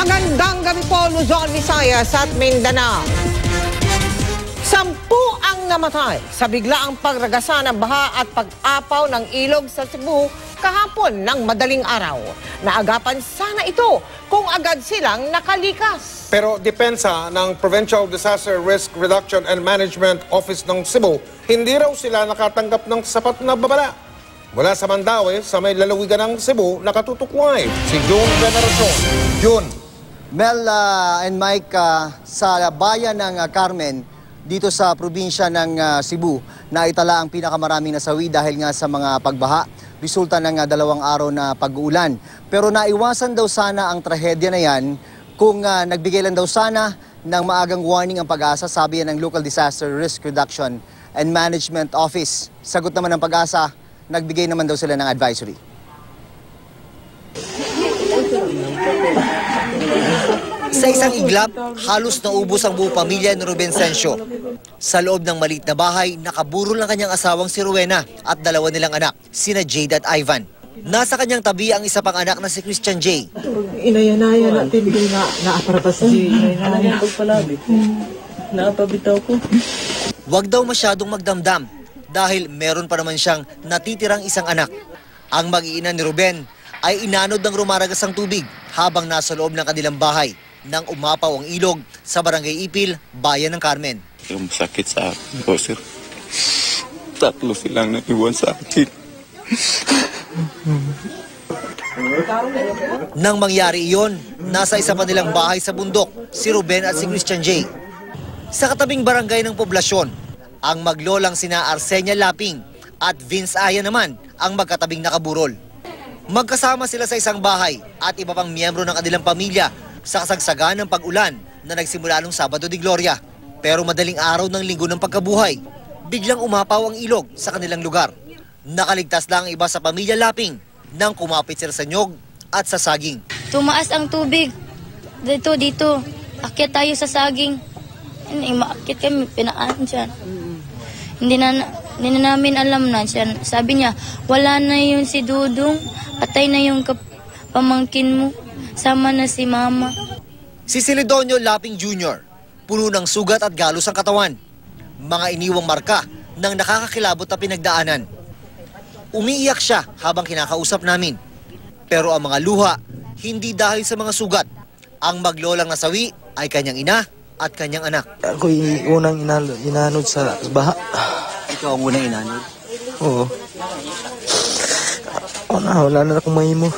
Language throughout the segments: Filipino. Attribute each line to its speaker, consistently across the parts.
Speaker 1: Magandang gabi po, Luzon, Visayas at Mindanao. 10 ang namatay sa biglaang pagragasa ng baha at pag-apaw ng ilog sa Cebu kahapon ng madaling araw. Naagapan sana ito kung agad silang nakalikas.
Speaker 2: Pero depensa ng Provincial Disaster Risk Reduction and Management Office ng Cebu, hindi raw sila nakatanggap ng sapat na babala. Mula sa Mandaue, sa may lalawigan ng Cebu, nakatutok live si June Veneracion. June.
Speaker 3: Mel and Mike, sa bayan ng Carmen, dito sa probinsya ng Cebu, naitala ang pinakamaraming nasawi dahil nga sa mga pagbaha. Resulta ng 2 araw na pag-uulan. Pero naiwasan daw sana ang trahedya na yan kung nagbigay lang daw sana ng maagang warning ang Pag-asa, sabi yan ng Local Disaster Risk Reduction and Management Office. Sagot naman ng Pag-asa, nagbigay naman daw sila ng advisory. Sa isang iglap, halos naubos ang buong pamilya ni Ruben Sencio. Sa loob ng maliit na bahay, nakaburol ng kanyang asawang si Rowena at 2 nilang anak, sina Jade at Ivan. Nasa kanyang tabi ang isa pang anak na si Christian J.
Speaker 4: Inayanaya natin, naaparabas si inayanaya pagpalabit. Naapabitaw ko.
Speaker 3: Huwag daw masyadong magdamdam dahil meron pa naman siyang natitirang isang anak. Ang mag-iina ni Ruben ay inanod ng rumaragas ang tubig habang nasa loob ng kanilang bahay nang umapaw ang ilog sa Barangay Ipil, Bayan ng Carmen.
Speaker 5: Yung sakit sa akin po, sir. 3 silang naiwan sa akin.
Speaker 3: Nang mangyari iyon, nasa isa pa nilang bahay sa bundok, si Ruben at si Christian J. Sa katabing barangay ng poblasyon, ang maglolang sina Arsenia Laping at Vince Aya naman ang magkatabing nakaburol. Magkasama sila sa isang bahay at iba pang miyembro ng kanilang pamilya sa kasagsagan ng pag-ulan na nagsimula noong Sabado de Gloria. Pero madaling araw ng Linggo ng Pagkabuhay, biglang umapaw ang ilog sa kanilang lugar. Nakaligtas lang ang iba sa pamilya Laping nang kumapit sila sa nyog at sa saging.
Speaker 6: Tumaas ang tubig. Dito. Akyat tayo sa saging. Maakyat kami, pinaan siya. Hindi na namin alam na siya. Sabi niya, wala na yun si Dudong. Patay na yung pamangkin mo. Sama na si Mama.
Speaker 3: Si Celedonio Laping Jr., puno ng sugat at galos ang katawan. Mga iniwang marka ng nakakakilabot na pinagdaanan. Umiiyak siya habang kinakausap namin. Pero ang mga luha, hindi dahil sa mga sugat. Ang maglolang nasawi ay kanyang ina at kanyang anak.
Speaker 4: Ako yung unang inanod sa baha.
Speaker 3: Ikaw ang unang inanod?
Speaker 4: Oo. Wala na akong mahimo.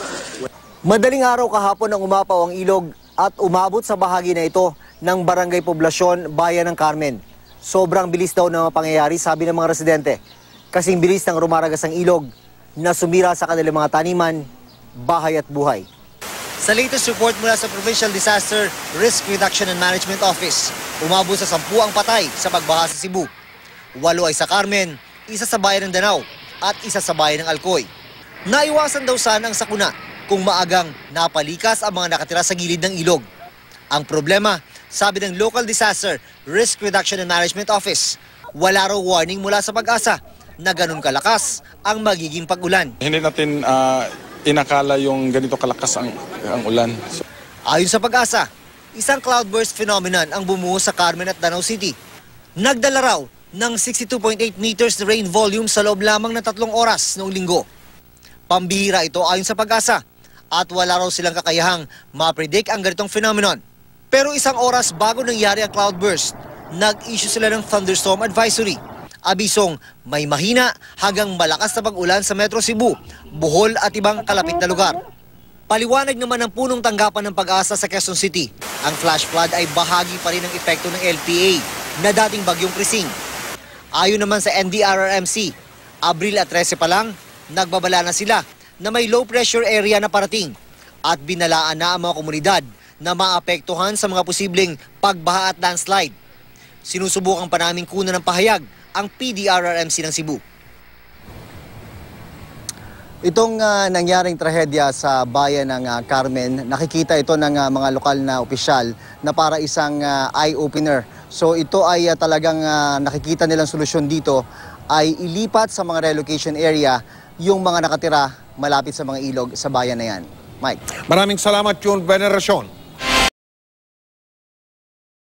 Speaker 3: Madaling araw kahapon nang umapaw ang ilog at umabot sa bahagi na ito ng Barangay Poblasyon, Bayan ng Carmen. Sobrang bilis daw ng mga pangyayari, sabi ng mga residente. Kasing bilis ng rumaragas ang ilog na sumira sa kanilang mga taniman, bahay at buhay. Sa latest report mula sa Provincial Disaster Risk Reduction and Management Office, umabot sa 10 ang patay sa pagbaha sa Cebu. 8 ay sa Carmen, 1 sa Bayan ng Danao at 1 sa Bayan ng Alcoy. Naiwasan daw sana ang sakuna kung maagang napalikas ang mga nakatira sa gilid ng ilog. Ang problema, sabi ng Local Disaster Risk Reduction and Management Office, wala raw warning mula sa Pag-asa na ganun kalakas ang magiging pag-ulan.
Speaker 5: Hindi natin inakala yung ganito kalakas ang ulan.
Speaker 3: Ayon sa Pag-asa, isang cloudburst phenomenon ang bumuo sa Carmen at Danao City. Nagdala raw ng 62.8 meters na rain volume sa loob lamang ng 3 oras noong Linggo. Pambihira ito ayon sa Pag-asa at wala raw silang kakayahang ma-predict ang ganitong phenomenon. Pero 1 oras bago nangyari ang cloudburst, nag-issue sila ng thunderstorm advisory. Abisong may mahina hanggang malakas na pag-ulan sa Metro Cebu, Bohol at ibang kalapit na lugar. Paliwanag naman ng punong tanggapan ng Pag-asa sa Quezon City, ang flash flood ay bahagi pa rin ng epekto ng LPA na dating bagyong Krising. Ayon naman sa NDRRMC, Abril at 13 pa lang, nagbabala na sila na may low pressure area na parating at binalaan na ang mga komunidad na maapektuhan sa mga posibleng pagbaha at landslide. Sinusubukan pa naming kunan ng pahayag ang PDRRMC ng Cebu. Itong nangyaring trahedya sa bayan ng Carmen, nakikita ito ng mga lokal na opisyal na para isang eye-opener. So ito ay talagang nakikita nilang solusyon dito ay ilipat sa mga relocation area yung mga nakatira malapit sa mga ilog sa bayan na yan. Mike.
Speaker 2: Maraming salamat, June Veneracion.